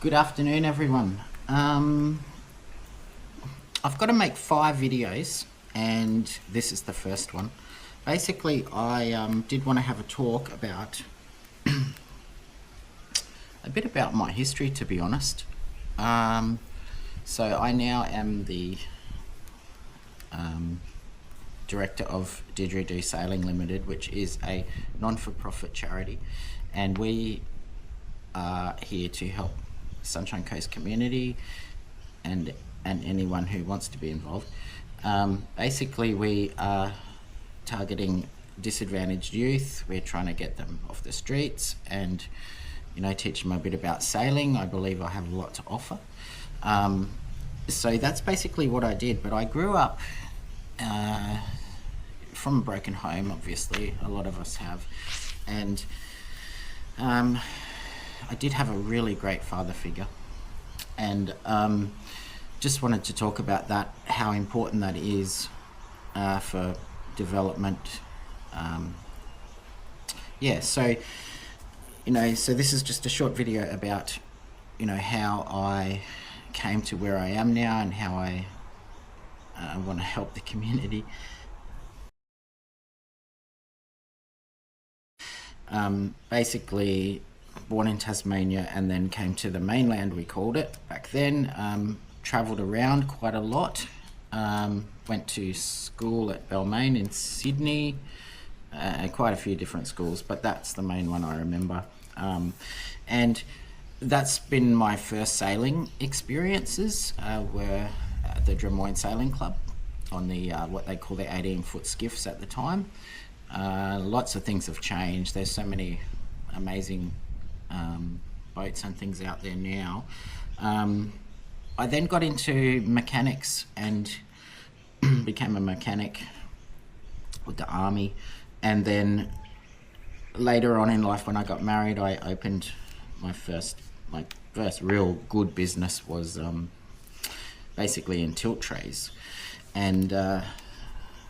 Good afternoon, everyone. I've got to make 5 videos, and this is the first one. Basically, I did want to have a talk about a bit about my history, to be honest. So I now am the director of Didgeridoo Sailing Limited, which is a non-for-profit charity, and we are here to help Sunshine Coast community and anyone who wants to be involved. Basically, we are targeting disadvantaged youth. We're trying to get them off the streets and, you know, teach them a bit about sailing. I believe I have a lot to offer. So that's basically what I did. But I grew up from a broken home, obviously. A lot of us have. And I did have a really great father figure, and just wanted to talk about that, how important that is for development. So this is just a short video about, you know, how I came to where I am now and how I want to help the community. Basically born in Tasmania and then came to the mainland, we called it back then. Travelled around quite a lot. Went to school at Balmain in Sydney, quite a few different schools, but that's the main one I remember. And that's been my first sailing experiences, were at the Drummoyne Sailing Club on the what they call the 18-foot skiffs at the time. Lots of things have changed. There's so many amazing boats and things out there now. I then got into mechanics and became a mechanic with the army, and then later on in life, when I got married, I opened my first real good business was basically in tilt trays, and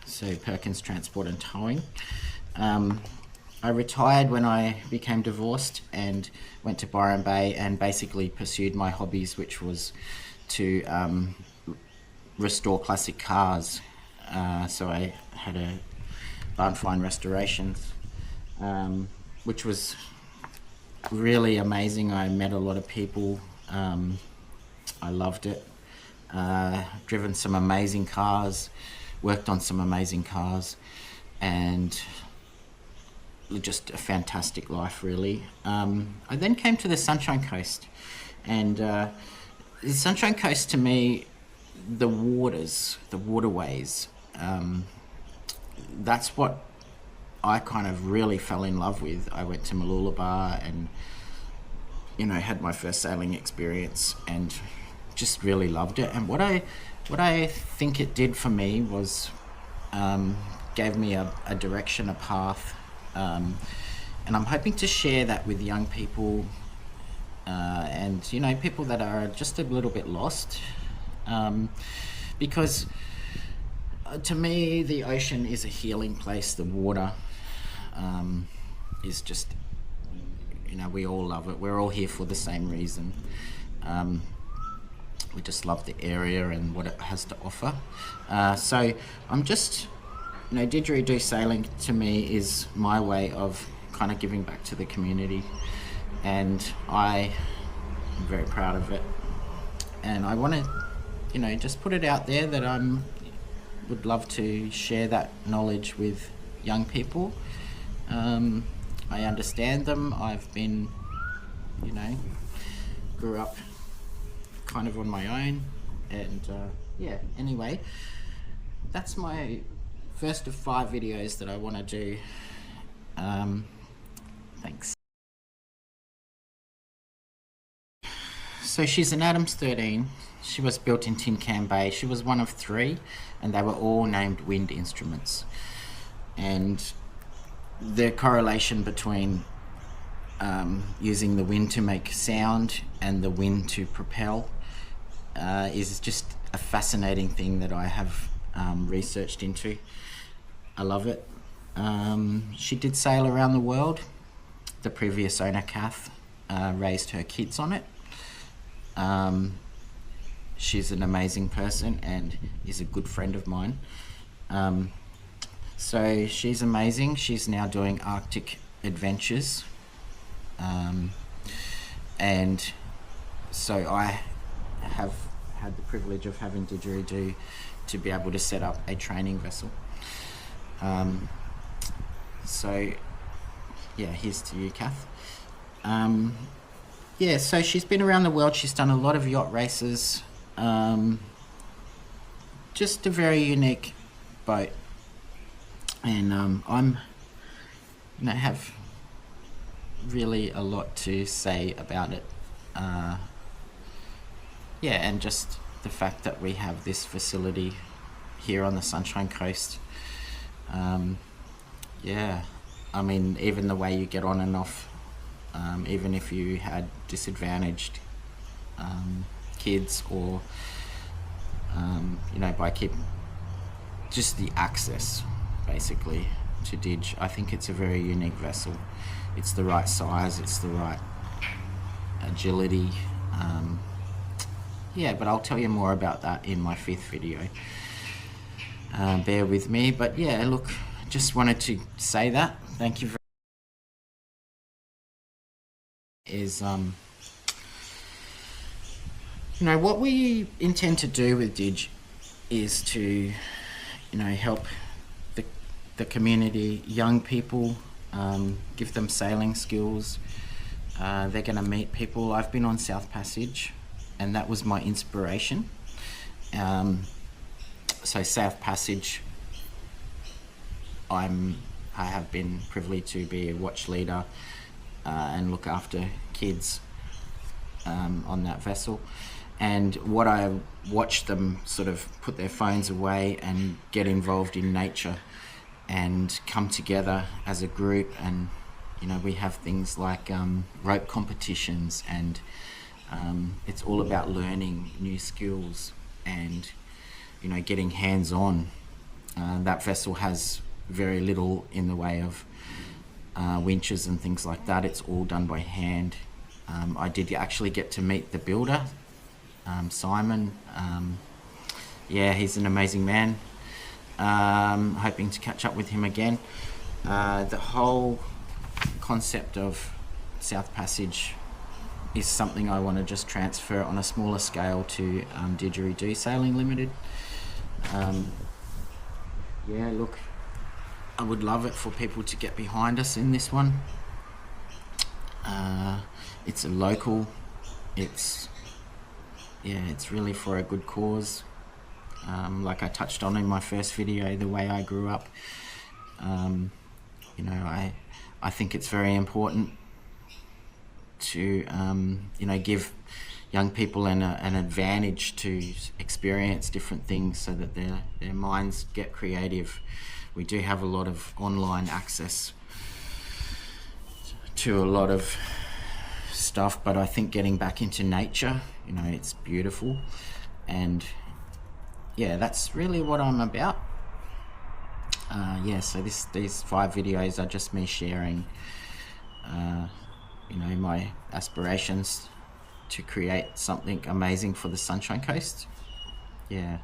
so Perkins Transport and Towing. I retired when I became divorced and went to Byron Bay and basically pursued my hobbies, which was to restore classic cars. So I had a Barnfine Restorations, which was really amazing. I met a lot of people. I loved it. Driven some amazing cars, worked on some amazing cars, and just a fantastic life, really. I then came to the Sunshine Coast, and the Sunshine Coast, to me, the waterways, that's what I kind of really fell in love with. I went to Mooloolaba and, you know, had my first sailing experience and just really loved it. And what I think it did for me was gave me a direction, a path. And I'm hoping to share that with young people and, you know, people that are just a little bit lost, because to me the ocean is a healing place. The water is just, you know, we all love it. We're all here for the same reason. We just love the area and what it has to offer. So I'm just, you know, Didgeridoo sailing to me is my way of kind of giving back to the community, and I am very proud of it. And I want to, you know, just put it out there that would love to share that knowledge with young people. I understand them. I've been, you know, grew up kind of on my own, and anyway, that's my first of 5 videos that I want to do. Thanks. So she's an Adams 13. She was built in Tin Can Bay. She was one of 3, and they were all named wind instruments. And the correlation between using the wind to make sound and the wind to propel is just a fascinating thing that I have researched into. I love it. She did sail around the world. The previous owner, Kath, raised her kids on it. She's an amazing person and is a good friend of mine. So she's amazing. She's now doing Arctic adventures. And so I have had the privilege of having Didgeridoo to be able to set up a training vessel. So yeah, here's to you, Kath. Yeah, so she's been around the world. She's done a lot of yacht races. Just a very unique boat. And I'm, have really a lot to say about it. Yeah, and just the fact that we have this facility here on the Sunshine Coast. Yeah, I mean, even the way you get on and off, even if you had disadvantaged kids or, by just the access, basically, to Didge. I think it's a very unique vessel. It's the right size, it's the right agility. Yeah, but I'll tell you more about that in my 5th video. Bear with me, but yeah, look, just wanted to say that. Thank you very much. What we intend to do with Didge is to, help the community, young people, give them sailing skills. They're going to meet people. I've been on South Passage, and that was my inspiration. So South Passage, I have been privileged to be a watch leader and look after kids on that vessel. And what I watched them sort of put their phones away and get involved in nature and come together as a group. And we have things like rope competitions, and it's all about learning new skills and getting hands-on. That vessel has very little in the way of winches and things like that. It's all done by hand. I did actually get to meet the builder, Simon. Yeah, he's an amazing man. Hoping to catch up with him again. The whole concept of South Passage is something I want to just transfer on a smaller scale to Didgeridoo Sailing Limited. Yeah, look, I would love it for people to get behind us in this one. It's a local, it's really for a good cause. Like I touched on in my first video, the way I grew up. I think it's very important to give young people an advantage to experience different things so that their minds get creative. We do have a lot of online access to a lot of stuff, but I think getting back into nature, it's beautiful. And yeah, that's really what I'm about. Yeah, so these 5 videos are just me sharing my aspirations to create something amazing for the Sunshine Coast. Yeah,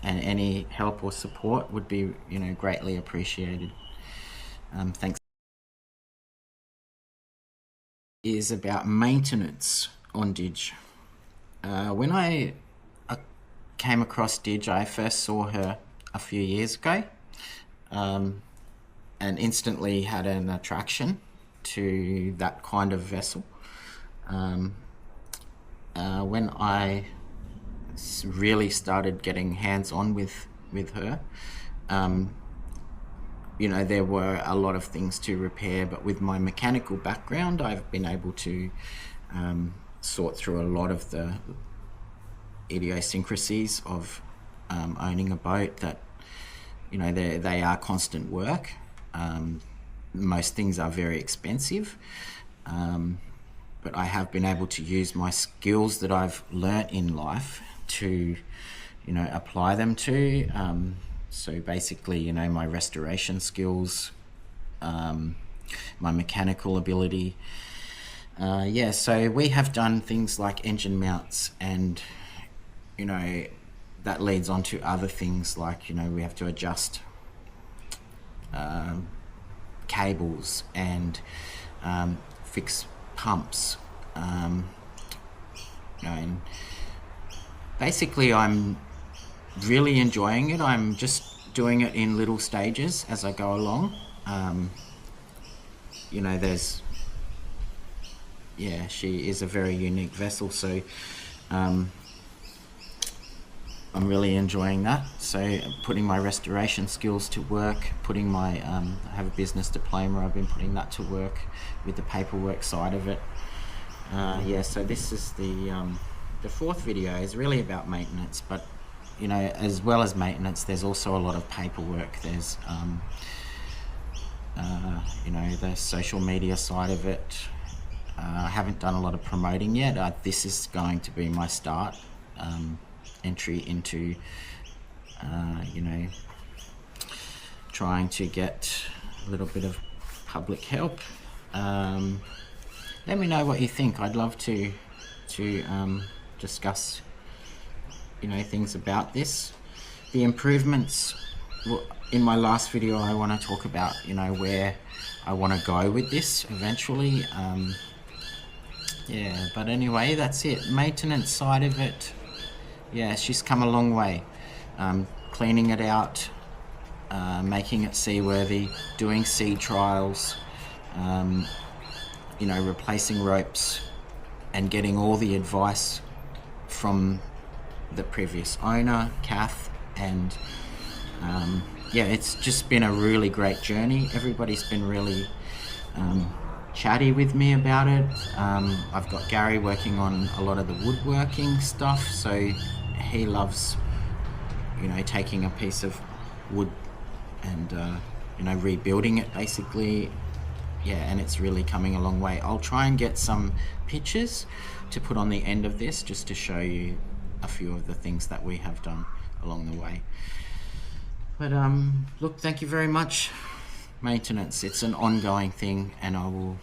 and any help or support would be greatly appreciated. Thanks. Is about maintenance on Didge. When I came across Didge, I first saw her a few years ago, and instantly had an attraction to that kind of vessel. When I really started getting hands-on with her, there were a lot of things to repair, but with my mechanical background, I've been able to sort through a lot of the idiosyncrasies of owning a boat that, they are constant work. Most things are very expensive, but I have been able to use my skills that I've learnt in life to, apply them to. So basically, my restoration skills, my mechanical ability, Yeah, so we have done things like engine mounts, and you know, that leads on to other things like, you know, we have to adjust cables and fix pumps, you know, and basically I'm really enjoying it. I'm just doing it in little stages as I go along. You know, she is a very unique vessel, so I'm really enjoying that. So putting my restoration skills to work, putting my, I have a business diploma, I've been putting that to work with the paperwork side of it. Yeah, so this is the fourth video is really about maintenance, but you know, as well as maintenance, there's also a lot of paperwork. There's, you know, the social media side of it. I haven't done a lot of promoting yet. This is going to be my start. Entry into, you know, trying to get a little bit of public help. Let me know what you think. I'd love to discuss, you know, things about this. The improvements, in my last video I want to talk about, you know, where I want to go with this eventually. Yeah, but anyway, that's it. Maintenance side of it, yeah, she's come a long way. Cleaning it out, making it seaworthy, doing sea trials, you know, replacing ropes and getting all the advice from the previous owner, Kath, and yeah, it's just been a really great journey. Everybody's been really chatty with me about it. I've got Gary working on a lot of the woodworking stuff, so he loves, you know, taking a piece of wood and you know, rebuilding it basically. Yeah, and it's really coming a long way. I'll try and get some pictures to put on the end of this just to show you a few of the things that we have done along the way. But look, thank you very much. Maintenance, it's an ongoing thing, and I will,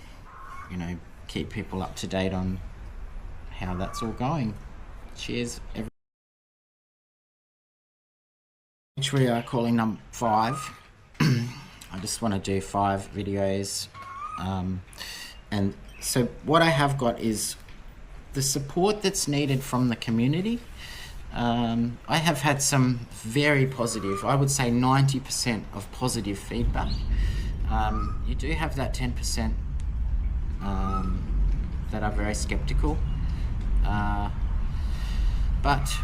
you know, keep people up to date on how that's all going. Cheers, which we are calling number 5. I just want to do 5 videos, and so what I have got is the support that's needed from the community. I have had some very positive, I would say 90% of positive feedback. You do have that 10% that are very skeptical, but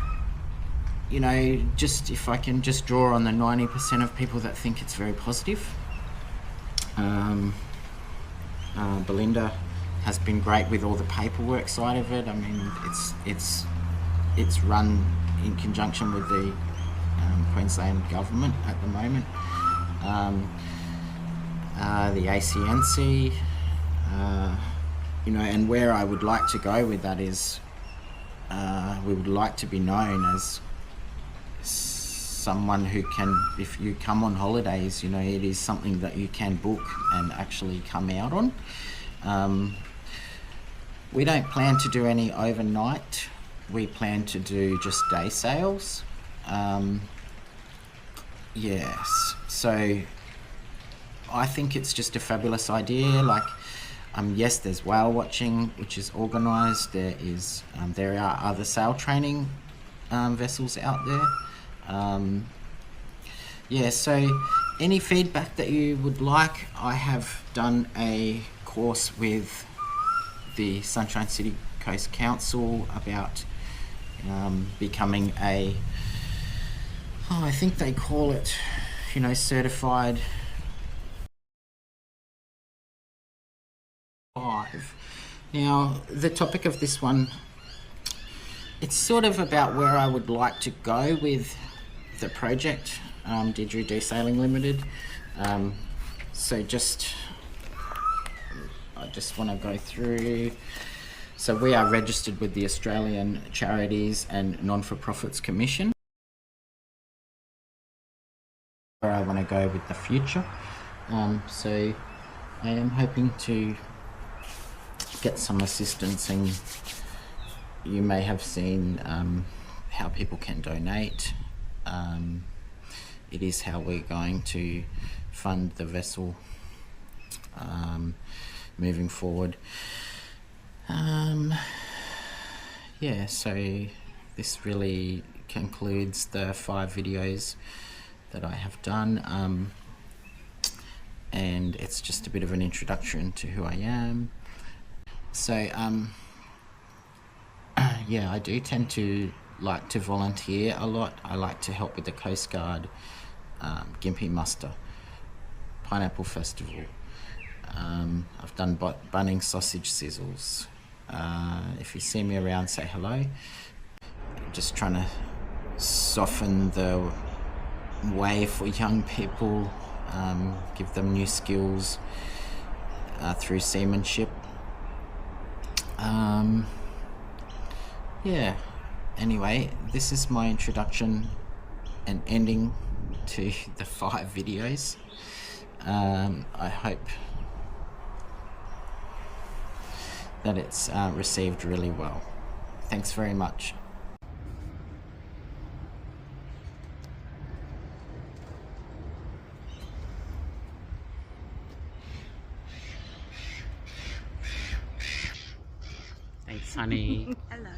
you know, just if I can just draw on the 90% of people that think it's very positive. Belinda has been great with all the paperwork side of it. I mean, it's run in conjunction with the Queensland government at the moment. The ACNC, you know, and where I would like to go with that is we would like to be known as someone who can, if you come on holidays, you know, it is something that you can book and actually come out on. We don't plan to do any overnight. We plan to do just day sails. Yes, so I think it's just a fabulous idea. Like, yes, there's whale watching, which is organised. There are other sail training vessels out there. Yeah, so any feedback that you would like, I have done a course with the Sunshine City Coast Council about becoming a, I think they call it, you know, certified 5. Now, the topic of this one, it's sort of about where I would like to go with the project, Didgeridoo Sailing Limited. So I just want to go through. So we are registered with the Australian Charities and Non-for-Profits Commission. Where I want to go with the future. So I am hoping to get some assistance, and you may have seen how people can donate. It is how we're going to fund the vessel moving forward. Yeah, so this really concludes the 5 videos that I have done, and it's just a bit of an introduction to who I am. So yeah, I do tend to like to volunteer a lot. I like to help with the Coast Guard, Gympie Muster, Pineapple Festival. I've done bunning sausage sizzles. If you see me around, say hello. Just trying to soften the way for young people, give them new skills through seamanship. Yeah, anyway, this is my introduction and ending to the 5 videos. I hope that it's received really well. Thanks very much. Thanks, honey. Hello.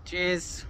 Cheers.